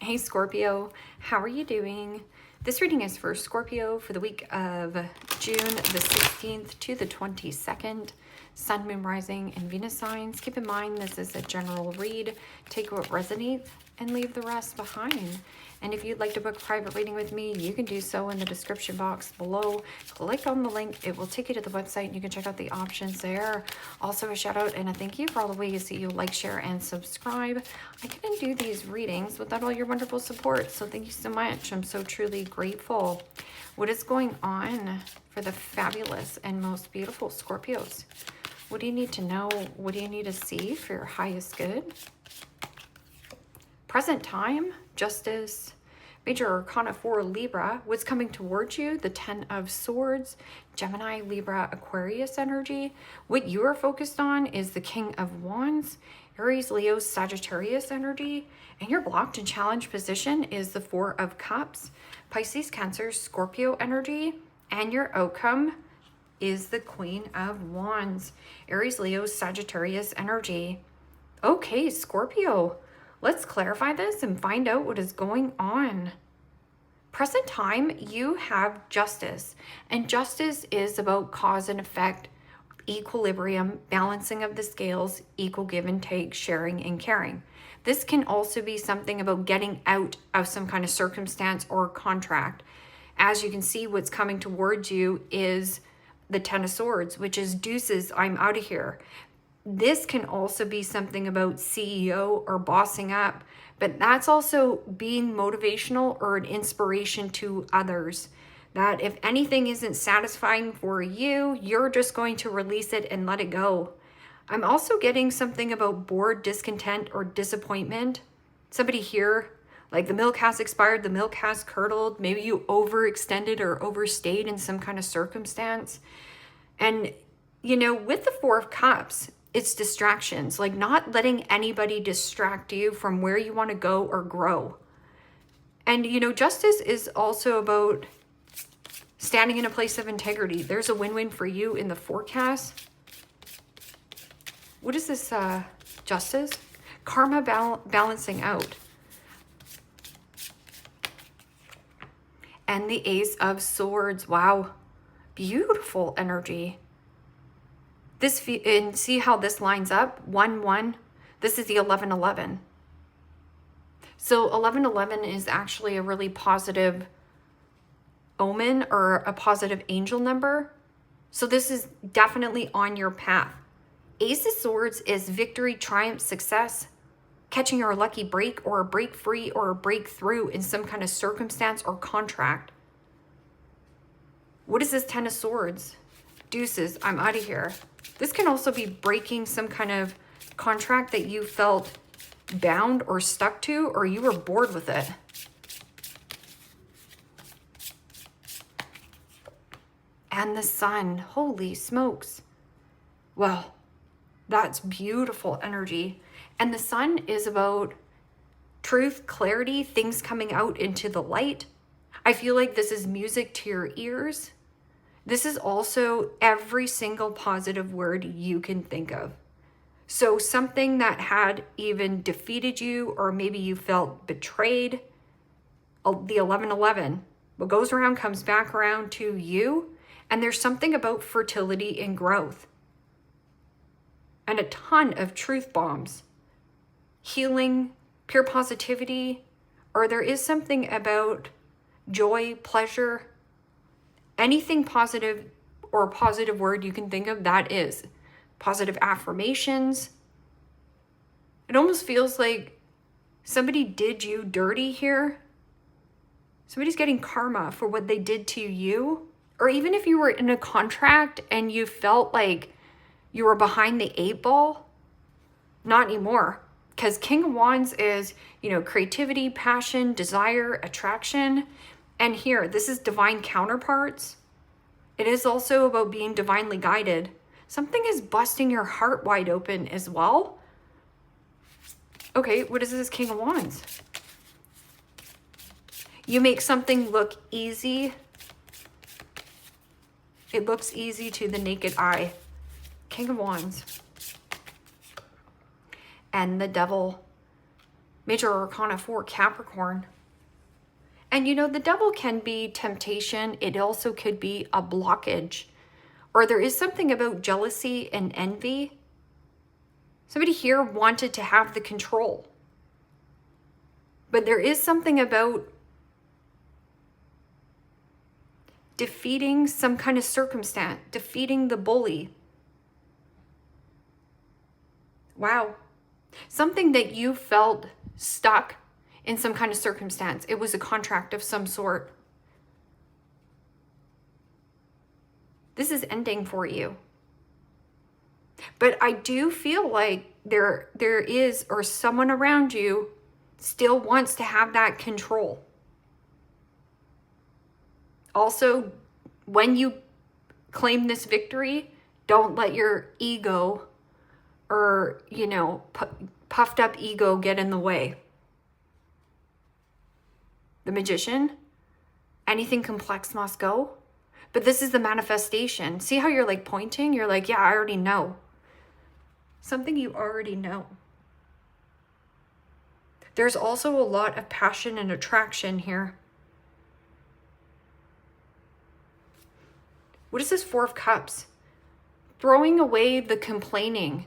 Hey Scorpio, how are you doing? This reading is for Scorpio for the week of June the 16th to the 22nd. Sun, Moon, Rising, and Venus signs. Keep in mind this is a general read. Take what resonates and leave the rest behind. And if you'd like to book a private reading with me, you can do so in the description box below. Click on the link. It will take you to the website and you can check out the options there. Also a shout out and a thank you for all the ways that you like, share, and subscribe. I couldn't do these readings without all your wonderful support, so thank you so much. I'm so truly grateful. What is going on for the fabulous and most beautiful Scorpios? What do you need to know? What do you need to see for your highest good? Present time, justice, major arcana for Libra. What's coming towards you? The 10 of Swords, Gemini, Libra, Aquarius energy. What you are focused on is the King of Wands, Aries, Leo, Sagittarius energy. And your blocked and challenged position is the 4 of Cups, Pisces, Cancer, Scorpio energy. And your outcome is the Queen of Wands, Aries, Leo, Sagittarius energy. Okay, Scorpio. Let's clarify this and find out what is going on. Present time, you have justice. And justice is about cause and effect, equilibrium, balancing of the scales, equal give and take, sharing and caring. This can also be something about getting out of some kind of circumstance or contract. As you can see, what's coming towards you is the 10 of Swords, which is deuces, I'm out of here. This can also be something about CEO or bossing up, but that's also being motivational or an inspiration to others. That if anything isn't satisfying for you, you're just going to release it and let it go. I'm also getting something about bored, discontent, or disappointment. Somebody here, like the milk has expired, the milk has curdled, maybe you overextended or overstayed in some kind of circumstance. And, you know, with the 4 of Cups, it's distractions, like not letting anybody distract you from where you want to go or grow. And, you know, justice is also about standing in a place of integrity. There's a win-win for you in the forecast. What is this justice? Karma balancing out. And the Ace of Swords. Wow. Beautiful energy. This, and see how this lines up? 1-1. This is the 11-11. So 11-11 is actually a really positive omen or a positive angel number. So this is definitely on your path. Ace of Swords is victory, triumph, success, catching your lucky break or a break free or a breakthrough in some kind of circumstance or contract. What is this 10 of Swords? Deuces, I'm out of here. This can also be breaking some kind of contract that you felt bound or stuck to, or you were bored with it. And the Sun, holy smokes. Well, that's beautiful energy. And the Sun is about truth, clarity, things coming out into the light. I feel like this is music to your ears. This is also every single positive word you can think of. So something that had even defeated you, or maybe you felt betrayed, the 11-11, what goes around comes back around to you. And there's something about fertility and growth. And a ton of truth bombs, healing, pure positivity, or there is something about joy, pleasure, anything positive or a positive word you can think of, that is positive affirmations. It almost feels like somebody did you dirty here. Somebody's getting karma for what they did to you. Or even if you were in a contract and you felt like you were behind the 8 ball, not anymore. Because King of Wands is, you know, creativity, passion, desire, attraction. And here, this is divine counterparts. It is also about being divinely guided. Something is busting your heart wide open as well. Okay, what is this King of Wands? You make something look easy. It looks easy to the naked eye. King of Wands. And the Devil. Major Arcana 4, Capricorn. And you know, the devil can be temptation. It also could be a blockage. Or there is something about jealousy and envy. Somebody here wanted to have the control. But there is something about defeating some kind of circumstance, defeating the bully. Wow. Something that you felt stuck in some kind of circumstance. It was a contract of some sort. This is ending for you. But I do feel like there is, or someone around you still wants to have that control. Also, when you claim this victory, don't let your ego or, you know, puffed up ego get in the way. The Magician, anything complex must go. But this is the manifestation. See how you're like pointing? You're like, yeah, I already know. Something you already know. There's also a lot of passion and attraction here. What is this Four of Cups? Throwing away the complaining.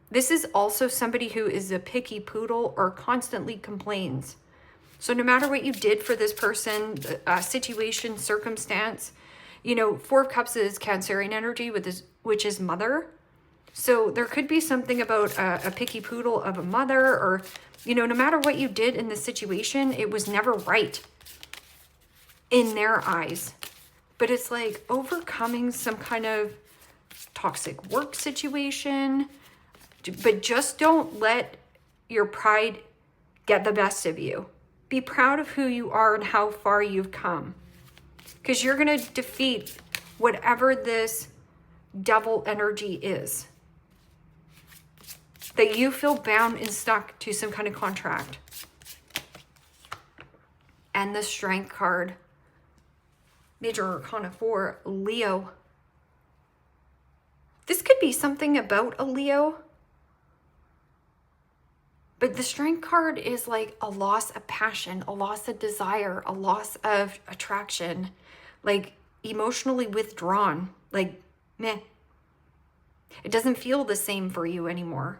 This is also somebody who is a picky poodle or constantly complains. So no matter what you did for this person, situation, circumstance, you know, Four of Cups is Cancerian energy, which is mother. So there could be something about a picky poodle of a mother, or, you know, no matter what you did in the situation, it was never right in their eyes. But it's like overcoming some kind of toxic work situation. But just don't let your pride get the best of you. Be proud of who you are and how far you've come. Because you're going to defeat whatever this devil energy is. That you feel bound and stuck to some kind of contract. And the Strength card. Major Arcana 4, Leo. This could be something about a Leo. But the Strength card is like a loss of passion, a loss of desire, a loss of attraction. Like emotionally withdrawn. Like, meh. It doesn't feel the same for you anymore.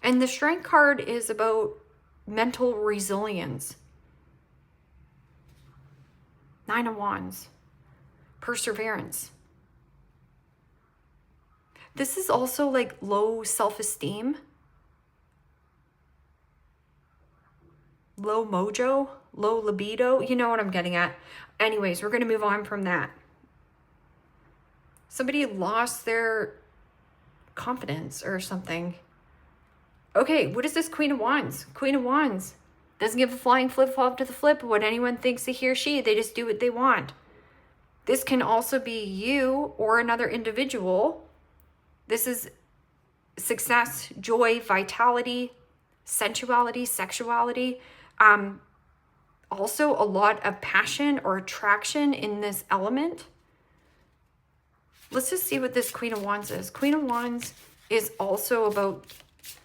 And the Strength card is about mental resilience. Nine of Wands. Perseverance. This is also like low self-esteem. Low mojo. Low libido. You know what I'm getting at. Anyways, we're going to move on from that. Somebody lost their confidence or something. Okay, what is this Queen of Wands? Queen of Wands doesn't give a flying flip-flop to the flip of what anyone thinks of he or she. They just do what they want. This can also be you or another individual. This is success, joy, vitality, sensuality, sexuality. Also a lot of passion or attraction in this element. Let's just see what this Queen of Wands is. Queen of Wands is also about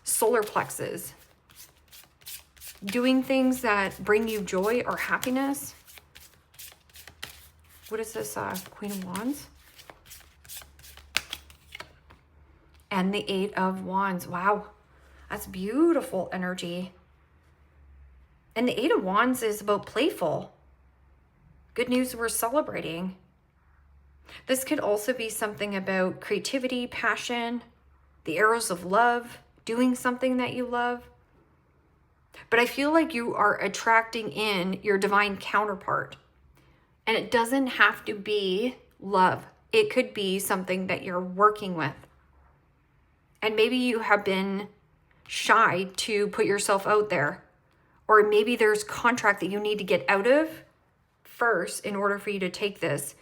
solar plexus. Doing things that bring you joy or happiness. What is this Queen of Wands? And the Eight of Wands. Wow, that's beautiful energy. And the Eight of Wands is about playful. Good news, we're celebrating. This could also be something about creativity, passion, the arrows of love, doing something that you love. But I feel like you are attracting in your divine counterpart. And it doesn't have to be love. It could be something that you're working with. And maybe you have been shy to put yourself out there. Or maybe there's contract that you need to get out of first in order for you to take this.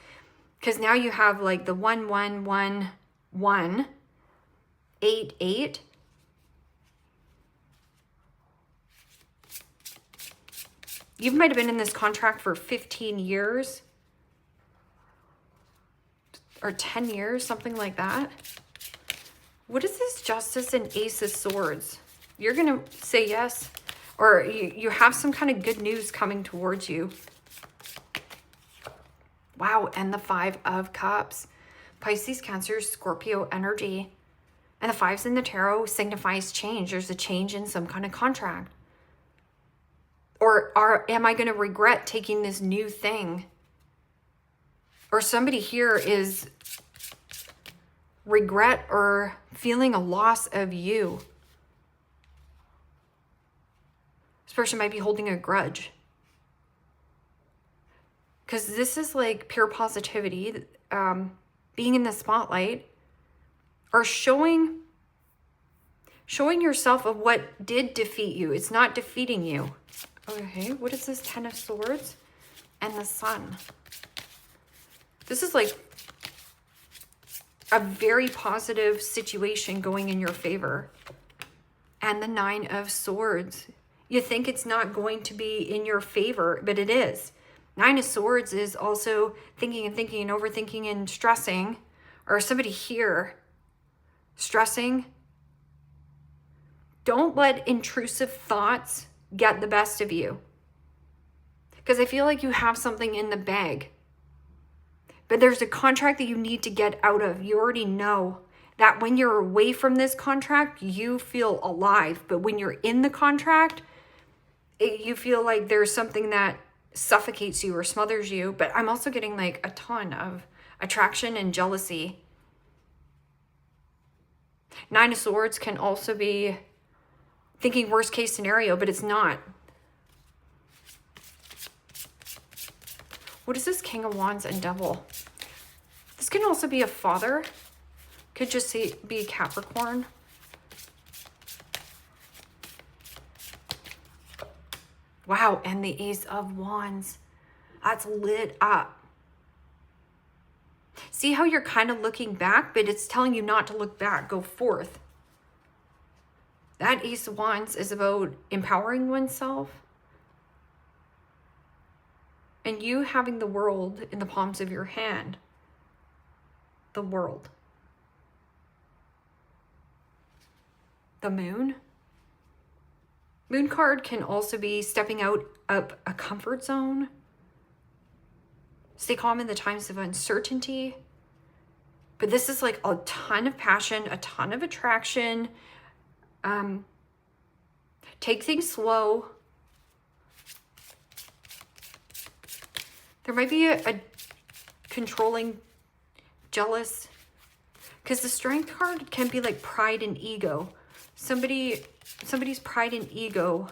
Because now you have like the 1, 1, 1, 1, 8, 8. You might have been in this contract for 15 years. Or 10 years, something like that. What is this Justice and Ace of Swords? You're going to say yes, or you have some kind of good news coming towards you. Wow, and the Five of Cups. Pisces, Cancer, Scorpio energy. And the fives in the tarot signifies change. There's a change in some kind of contract. Or am I going to regret taking this new thing? Or somebody here is regret or feeling a loss of you. This person might be holding a grudge. Because this is like pure positivity, being in the spotlight, or showing yourself of what did defeat you. It's not defeating you. Okay, what is this? Ten of Swords and the Sun. This is like a very positive situation going in your favor. And the Nine of Swords. You think it's not going to be in your favor, but it is. Nine of Swords is also thinking and thinking and overthinking and stressing, or somebody here stressing. Don't let intrusive thoughts get the best of you. Because I feel like you have something in the bag. But there's a contract that you need to get out of. You already know that when you're away from this contract, you feel alive. But when you're in the contract, you feel like there's something that suffocates you or smothers you. But I'm also getting like a ton of attraction and jealousy. Nine of Swords can also be thinking worst case scenario, but it's not. What is this? King of Wands and Devil. This can also be a father. Could just be a Capricorn. Wow, and the Ace of Wands. That's lit up. See how you're kind of looking back, but it's telling you not to look back. Go forth. That Ace of Wands is about empowering oneself. And you having the world in the palms of your hand. The world. The Moon. Moon card can also be stepping out of a comfort zone. Stay calm in the times of uncertainty. But this is like a ton of passion, a ton of attraction. Take things slow. There might be a controlling, jealous, because the Strength card can be like pride and ego. Somebody's pride and ego.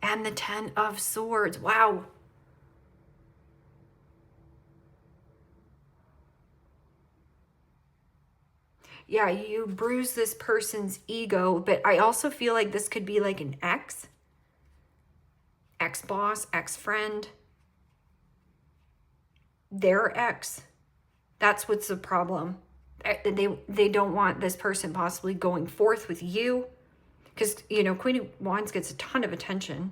And the Ten of Swords. Wow. Yeah, you bruise this person's ego, but I also feel like this could be like an ex-boss, ex-friend, their ex. That's what's the problem. They don't want this person possibly going forth with you, because, you know, Queen of Wands gets a ton of attention.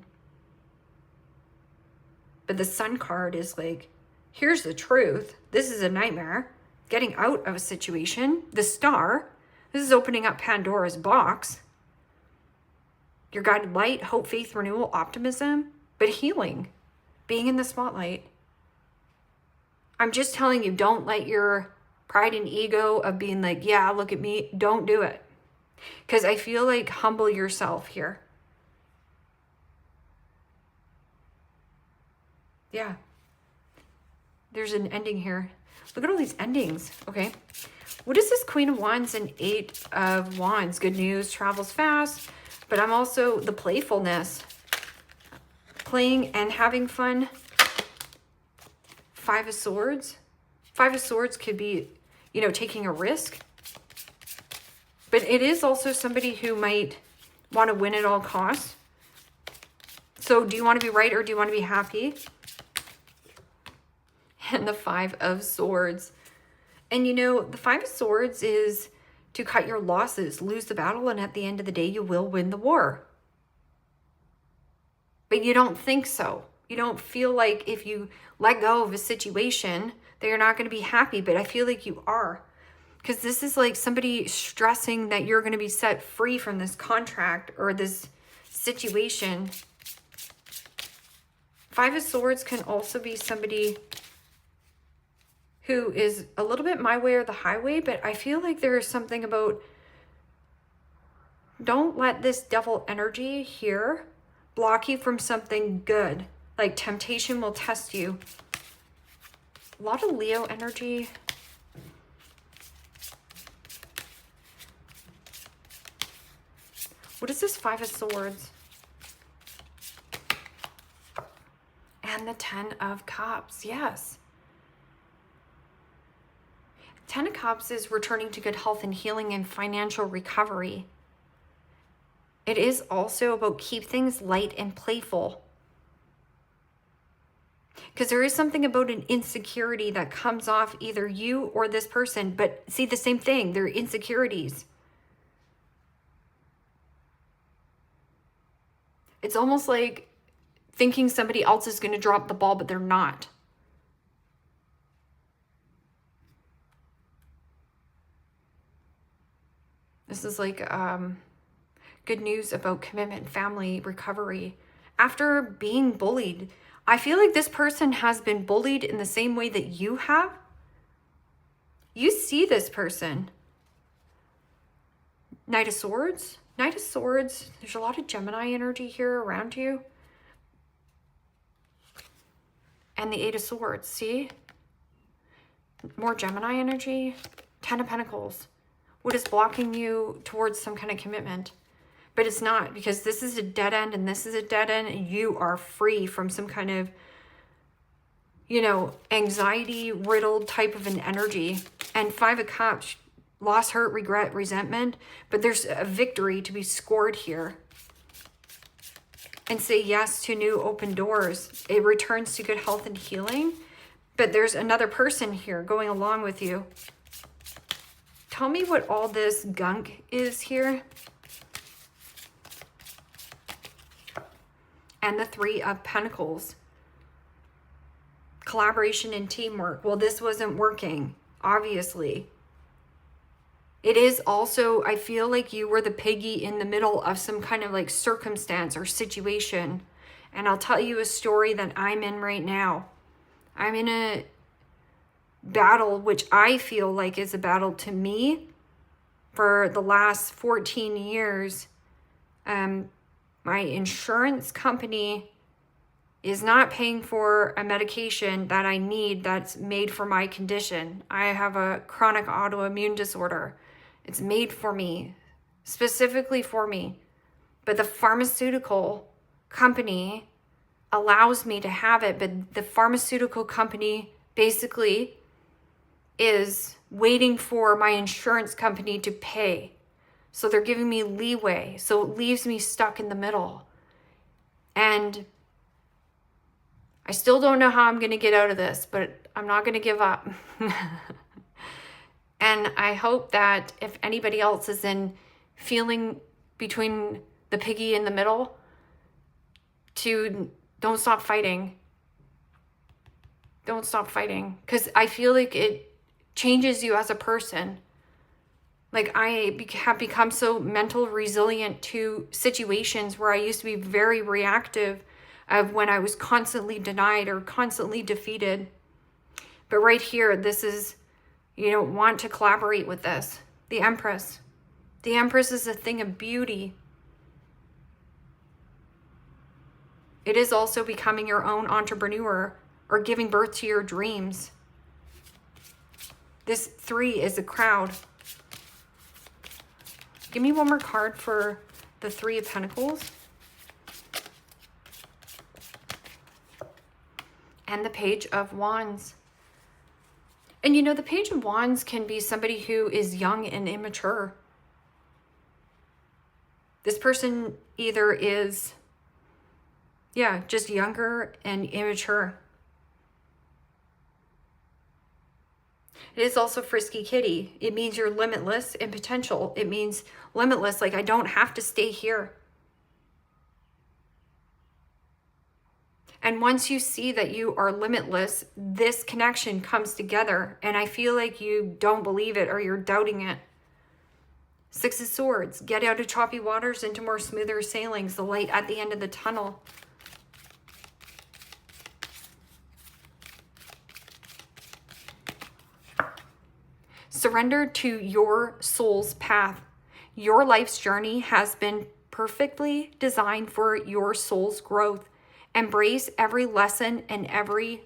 But the Sun card is like, here's the truth. This is a nightmare. Getting out of a situation. The Star. This is opening up Pandora's box. Your guided light, hope, faith, renewal, optimism, but healing. Being in the spotlight. I'm just telling you, don't let your pride and ego of being like, yeah, look at me. Don't do it. Because I feel like humble yourself here. Yeah. There's an ending here. Look at all these endings. Okay. What is this Queen of Wands and Eight of Wands? Good news, travels fast. But I'm also the playfulness. Playing and having fun. Five of Swords. Five of Swords could be, you know, taking a risk. But it is also somebody who might want to win at all costs. So do you want to be right or do you want to be happy? And the Five of Swords. And you know, the Five of Swords is to cut your losses, lose the battle, and at the end of the day, you will win the war. But you don't think so. You don't feel like if you let go of a situation that you're not going to be happy, but I feel like you are. Because this is like somebody stressing that you're going to be set free from this contract or this situation. Five of Swords can also be somebody who is a little bit my way or the highway, but I feel like there is something about don't let this devil energy here block you from something good. Like temptation will test you. A lot of Leo energy. What is this Five of Swords? And the Ten of Cups, yes. Ten of Cups is returning to good health and healing and financial recovery. It is also about keep things light and playful. Because there is something about an insecurity that comes off either you or this person. But see, the same thing, they're insecurities. It's almost like thinking somebody else is going to drop the ball, but they're not. This is like good news about commitment, family, recovery. After being bullied, I feel like this person has been bullied in the same way that you have. You see this person. Knight of Swords. Knight of Swords. There's a lot of Gemini energy here around you. And the Eight of Swords. See? More Gemini energy. Ten of Pentacles. What is blocking you towards some kind of commitment? But it's not, because this is a dead end and this is a dead end, and you are free from some kind of, you know, anxiety riddled type of an energy. And Five of Cups, loss, hurt, regret, resentment, but there's a victory to be scored here. And say yes to new open doors. It returns to good health and healing, but there's another person here going along with you. Tell me what all this gunk is here. And the Three of Pentacles. Collaboration and teamwork. Well, this wasn't working, obviously. It is also, I feel like you were the piggy in the middle of some kind of like circumstance or situation. And I'll tell you a story that I'm in right now. I'm in a battle, which I feel like is a battle to me for the last 14 years. My insurance company is not paying for a medication that I need that's made for my condition. I have a chronic autoimmune disorder. It's made for me, specifically for me. But the pharmaceutical company allows me to have it, but the pharmaceutical company basically is waiting for my insurance company to pay. So they're giving me leeway. So it leaves me stuck in the middle. And I still don't know how I'm going to get out of this, but I'm not going to give up. And I hope that if anybody else is in feeling between the piggy in the middle, to don't stop fighting. Don't stop fighting. Because I feel like it changes you as a person. Like I have become so mental resilient to situations where I used to be very reactive of when I was constantly denied or constantly defeated. But right here, this is, you don't want to collaborate with this. The Empress. The Empress is a thing of beauty. It is also becoming your own entrepreneur or giving birth to your dreams. This 3 is a crowd. Give me one more card for the Three of Pentacles. And the Page of Wands. And you know, the Page of Wands can be somebody who is young and immature. This person either is, yeah, just younger and immature. It is also Frisky Kitty. It means you're limitless in potential. It means limitless, like I don't have to stay here. And once you see that you are limitless, this connection comes together. And I feel like you don't believe it or you're doubting it. Six of Swords. Get out of choppy waters into more smoother sailings. The light at the end of the tunnel. Surrender to your soul's path. Your life's journey has been perfectly designed for your soul's growth. Embrace every lesson and every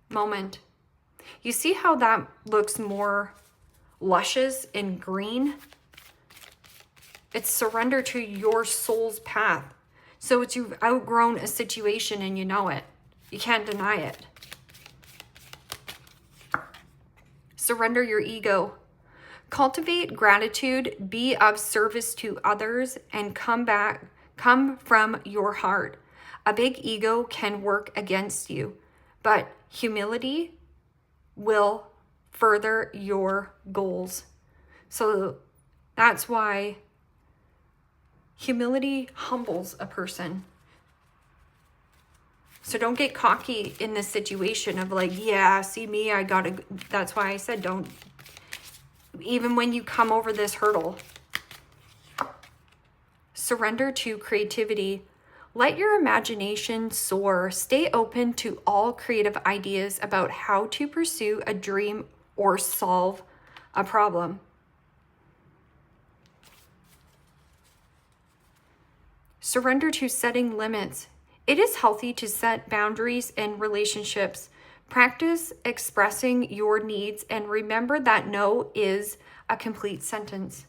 moment. You see how that looks more luscious and green? It's surrender to your soul's path. So it's you've outgrown a situation and you know it. You can't deny it. Surrender your ego. Cultivate gratitude, be of service to others, and come from your heart. A big ego can work against you, but humility will further your goals. So that's why humility humbles a person. So don't get cocky in this situation of like, yeah, see me, I gotta, that's why I said don't, even when you come over this hurdle. Surrender to creativity. Let your imagination soar. Stay open to all creative ideas about how to pursue a dream or solve a problem. Surrender to setting limits. It is healthy to set boundaries in relationships. Practice expressing your needs and remember that no is a complete sentence.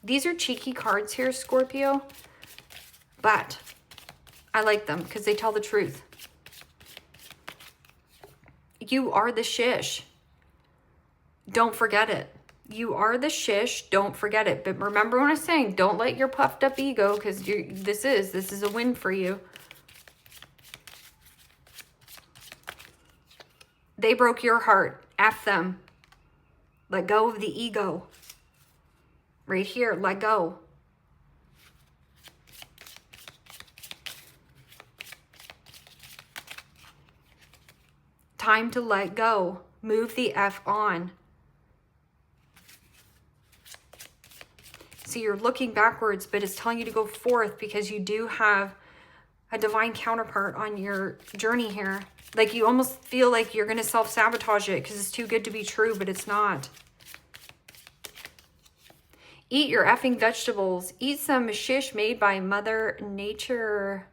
These are cheeky cards here, Scorpio, but I like them because they tell the truth. You are the shish. Don't forget it. You are the shish. Don't forget it. But remember what I'm saying. Don't let your puffed up ego, because this is a win for you. They broke your heart. F them. Let go of the ego. Right here. Let go. Time to let go. Move the F on. So you're looking backwards, but it's telling you to go forth because you do have a divine counterpart on your journey here. Like you almost feel like you're going to self-sabotage it because it's too good to be true, but it's not. Eat your effing vegetables. Eat some shish made by Mother Nature.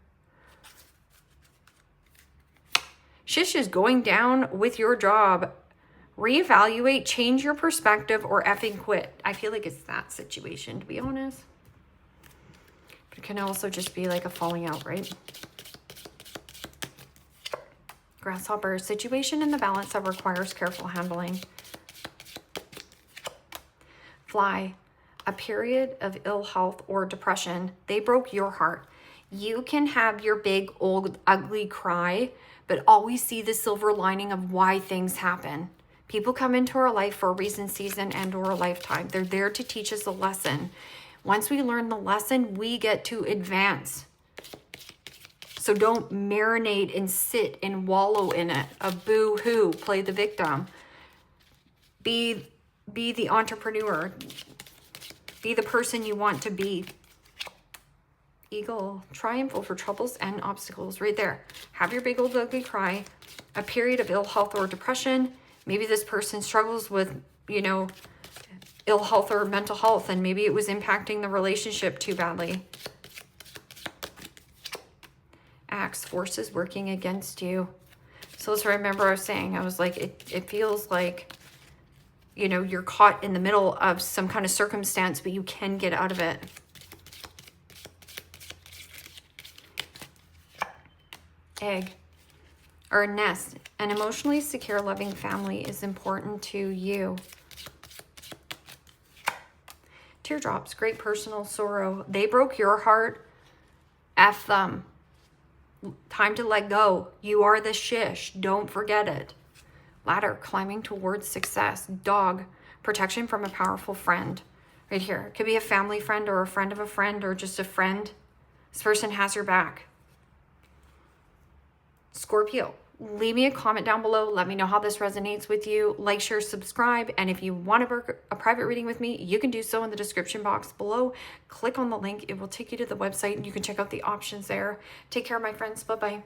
Shish is going down with your job. Reevaluate, change your perspective, or effing quit. I feel like it's that situation, to be honest. But it can also just be like a falling out, right? Grasshopper, situation in the balance that requires careful handling. Fly, a period of ill health or depression. They broke your heart. You can have your big, old, ugly cry, but always see the silver lining of why things happen. People come into our life for a reason, season, and or a lifetime. They're there to teach us a lesson. Once we learn the lesson, we get to advance. So don't marinate and sit and wallow in it. A boo-hoo, play the victim. Be the entrepreneur. Be the person you want to be. Eagle, triumph over troubles and obstacles. Right there. Have your big old ugly cry. A period of ill health or depression. Maybe this person struggles with, you know, ill health or mental health, and maybe it was impacting the relationship too badly. Axe, forces working against you. So let's remember I was saying, I was like, it feels like, you know, you're caught in the middle of some kind of circumstance, but you can get out of it. Egg. Or a nest. An emotionally secure, loving family is important to you. Teardrops, great personal sorrow. They broke your heart. F them. Time to let go. You are the shish. Don't forget it. Ladder, climbing towards success. Dog, protection from a powerful friend. Right here. It could be a family friend or a friend of a friend or just a friend. This person has your back. Scorpio, leave me a comment down below. Let me know how this resonates with you. Like, share, subscribe. And if you want to book a private reading with me, you can do so in the description box below. Click on the link. It will take you to the website and you can check out the options there. Take care, my friends. Bye-bye.